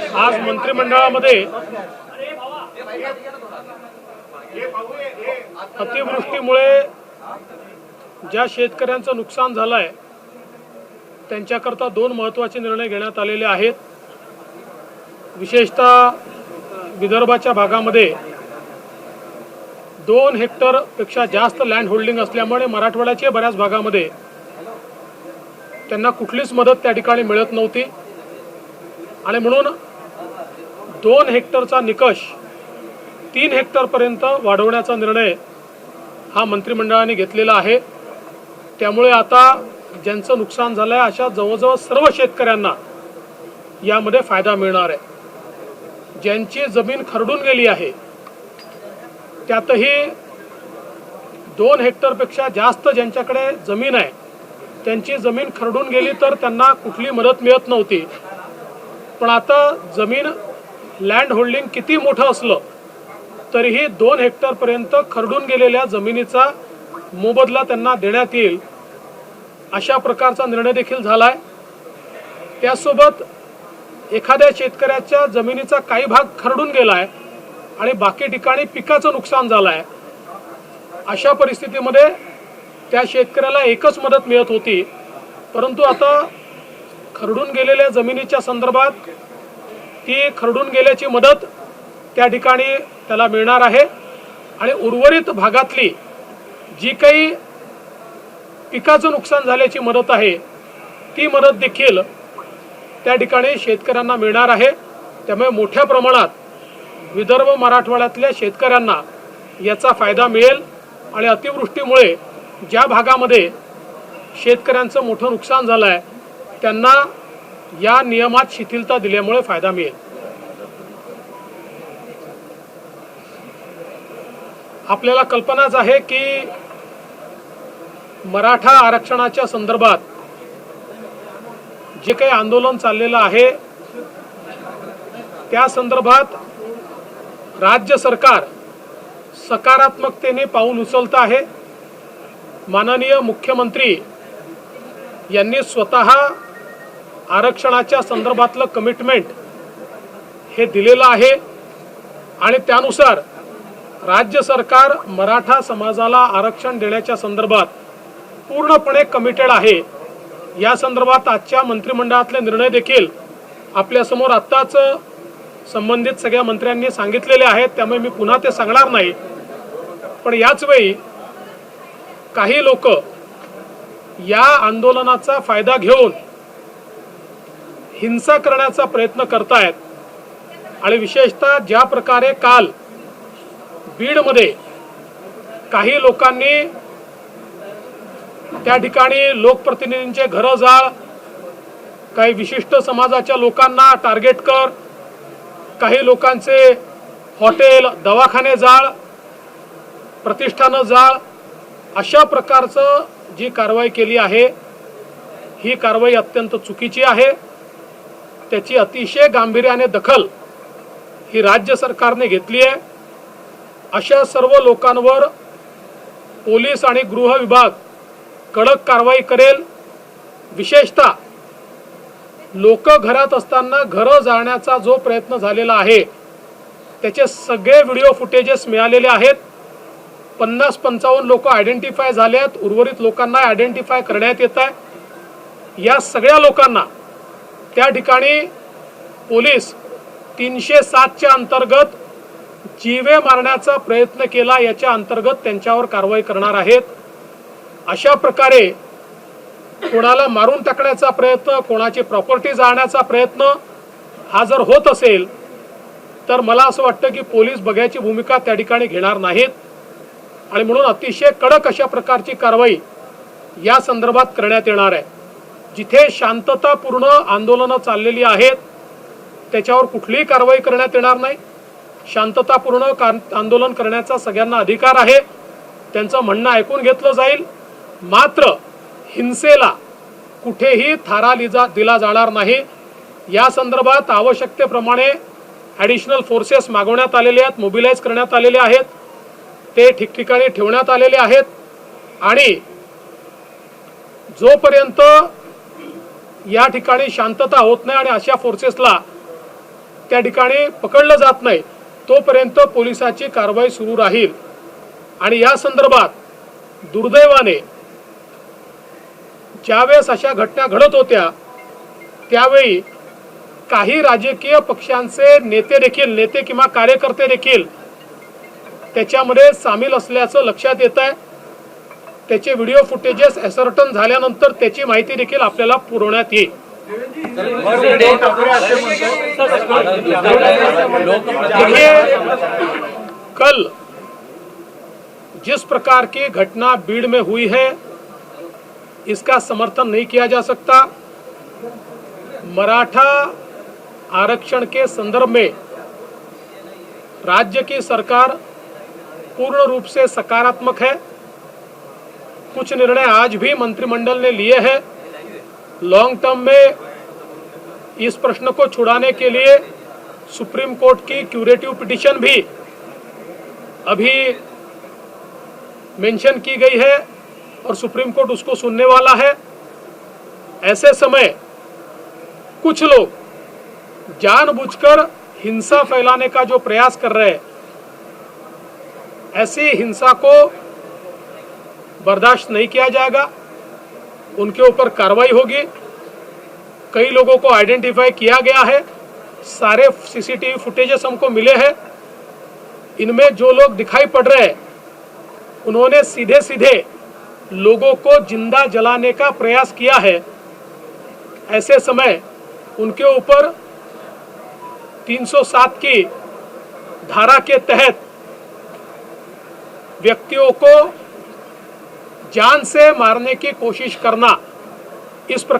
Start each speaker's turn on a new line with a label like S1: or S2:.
S1: आज मंत्रिमंडळामध्ये अतिवृष्टीमुळे ज्या शेतकऱ्यांचं नुकसान झालंय त्यांच्याकरता दोन महत्त्वाचे निर्णय घेण्यात आलेले आहेत। विशेषतः विदर्भाच्या भागामध्ये 2 हेक्टरपेक्षा जास्त लँड होल्डिंग असल्यामुळे मराठवाड्याच्या बऱ्याच भागामध्ये त्यांना कुठलीच मदत त्या ठिकाणी मिळत नव्हती आणि म्हणून 2 हेक्टरचा निकष 3 हेक्टरपर्यंत वाढवण्याचा निर्णय हा मंत्रिमंडळाने घेतलेला आहे। त्यामुळे आता ज्यांचं नुकसान झालं आहे अशा जवळजवळ सर्व शेतकऱ्यांना यामध्ये फायदा मिळणार आहे। ज्यांची जमीन खरडून गेली आहे त्यातही 2 हेक्टरपेक्षा जास्त ज्यांच्याकडे जमीन आहे त्यांची जमीन खरडून गेली तर त्यांना कुठली मदत मिळत नव्हती। पण आता जमीन लँड होल्डिंग किती मोठं असलं तरीही 2 हेक्टरपर्यंत खरडून गेलेल्या जमिनीचा मोबदला त्यांना देण्यात येईल अशा प्रकारचा निर्णय देखील झालाय। त्यासोबत एखाद्या शेतकऱ्याच्या जमिनीचा काही भाग खरडून गेलाय आणि बाकी ठिकाणी पिकाचं नुकसान झालंय, अशा परिस्थितीमध्ये त्या शेतकऱ्याला एकच मदत मिळत होती, परंतु आता खरडून गेलेल्या जमिनीच्या संदर्भात ती खरडून गेल्याची मदत त्या ठिकाणी त्याला मिळणार आहे आणि उर्वरित भागातली जी काही पिकाचं नुकसान झाल्याची मदत आहे ती मदत देखील त्या ठिकाणी शेतकऱ्यांना मिळणार आहे। त्यामुळे मोठ्या प्रमाणात विदर्भ मराठवाड्यातल्या शेतकऱ्यांना याचा फायदा मिळेल आणि अतिवृष्टीमुळे ज्या भागामध्ये शेतकऱ्यांचं मोठं नुकसान झालं आहे त्यांना या नियमात शिथिलता दिल्यामुळे फायदा मिळेल। आपल्याला कल्पनाच आहे की मराठा आरक्षणाच्या संदर्भात जे काही आंदोलन चाललेलं आहे त्या संदर्भात राज्य सरकार सकारात्मकतेने पाऊल उचलत आहे। माननीय मुख्यमंत्री यांनी स्वतः आरक्षणाच्या संदर्भातलं कमिटमेंट हे दिलेलं आहे आणि त्यानुसार राज्य सरकार मराठा समाजाला आरक्षण देण्याच्या संदर्भात पूर्णपणे कमिटेड आहे। या संदर्भात आजच्या मंत्रिमंडळातले निर्णय देखील आपल्यासमोर आत्ताच संबंधित सगळ्या मंत्र्यांनी सांगितलेले आहेत, त्यामुळे मी पुन्हा ते सांगणार नाही। पण याच वेळी काही लोक या आंदोलनाचा फायदा घेऊन हिंसा करण्याचा प्रयत्न करतायत आणि विशेषतः ज्या प्रकारे काल बीडमध्ये काही लोकांनी त्या ठिकाणी लोकप्रतिनिधींचे घरं जाळ, काही विशिष्ट समाजाच्या लोकांना टार्गेट कर, काही लोकांचे हॉटेल दवाखाने जाळ, प्रतिष्ठानं जाळ, अशा प्रकारचं जी कारवाई केली आहे ही कारवाई अत्यंत चुकीची आहे। त्याची अतिशय गांभीर्याने दखल ही राज्य सरकारने घेतली आहे। अशा सर्व लोकांवर पोलीस आणि गृह विभाग कडक कारवाई करेल। विशेषतः लोक घरात असताना घरं जाळण्याचा जो प्रयत्न झालेला आहे त्याचे सगळे व्हिडिओ फुटेजेस मिळालेले आहेत। 50-55 लोक आयडेंटिफाय झाले आहेत, उर्वरित लोकांना आयडेंटिफाय करण्यात येत आहे। या सगळ्या लोकांना त्या ठिकाणी पोलीस 307च्या अंतर्गत जीवे मारण्याचा प्रयत्न केला याच्या अंतर्गत त्यांच्यावर कारवाई करणार आहेत। अशा प्रकारे कोणाला मारून टाकण्याचा प्रयत्न, कोणाची प्रॉपर्टी जाळण्याचा प्रयत्न हा जर होत असेल तर मला असं वाटतं की पोलीस बघ्याची भूमिका त्या ठिकाणी घेणार नाहीत आणि म्हणून अतिशय कडक अशा प्रकारची कारवाई या संदर्भात करण्यात येणार आहे। जिथे शांततापूर्ण आंदोलनं चाललेली आहेत त्याच्यावर कुठलीही कारवाई करण्यात येणार नाही। शांततापूर्ण आंदोलन करण्याचा सगळ्यांना अधिकार आहे, त्यांचं म्हणणं ऐकून घेतलं जाईल, मात्र हिंसेला कुठेही थारा दिला जाणार नाही। या संदर्भात आवश्यकतेप्रमाणे ॲडिशनल फोर्सेस मागवण्यात आलेले आहेत, मोबिलाइज करण्यात आलेले आहेत, ते ठिकठिकाणी ठेवण्यात आलेले आहेत आणि जोपर्यंत या ठिकाणी शांतता होत नाही आणि अशा फोर्सेसला त्या ठिकाणी पकडलं जात नाही तोपर्यंत पोलिसाची कारवाई सुरू राहील। आणि या संदर्भात दुर्दैवाने ज्यावेळेस अशा घटना घडत होत्या त्यावेळी काही राजकीय पक्षांचे नेते किंवा कार्यकर्ते देखील त्याच्यामध्ये सामील असल्याचं लक्षात येत आहे। त्याचे व्हिडिओ फुटेजेस असर्टन झाल्यानंतर त्याची माहिती देखील आपल्याला पुरवण्यात येईल। देखिए, कल जिस प्रकार की घटना बीड़ में हुई है इसका समर्थन नहीं किया जा सकता। मराठा आरक्षण के संदर्भ में राज्य की सरकार पूर्ण रूप से सकारात्मक है। कुछ निर्णय आज भी मंत्रिमंडल ने लिए हैं। लॉन्ग टर्म में इस प्रश्न को छुड़ाने के लिए सुप्रीम कोर्ट की क्यूरेटिव पिटीशन भी अभी मेंशन की गई है और सुप्रीम कोर्ट उसको सुनने वाला है। ऐसे समय कुछ लोग जानबूझकर हिंसा फैलाने का जो प्रयास कर रहे हैं, ऐसी हिंसा को बर्दाश्त नहीं किया जाएगा। उनके ऊपर कार्रवाई होगी। कई लोगों को आइडेंटिफाई किया गया है। सारे सीसीटीवी फुटेजेस हमको मिले हैं। इनमें जो लोग दिखाई पड़ रहे हैं उन्होंने सीधे सीधे लोगों को जिंदा जलाने का प्रयास किया है। ऐसे समय उनके ऊपर 307 की धारा के तहत व्यक्तियों को जान से मारने की कोशिश करना, इस प्रकार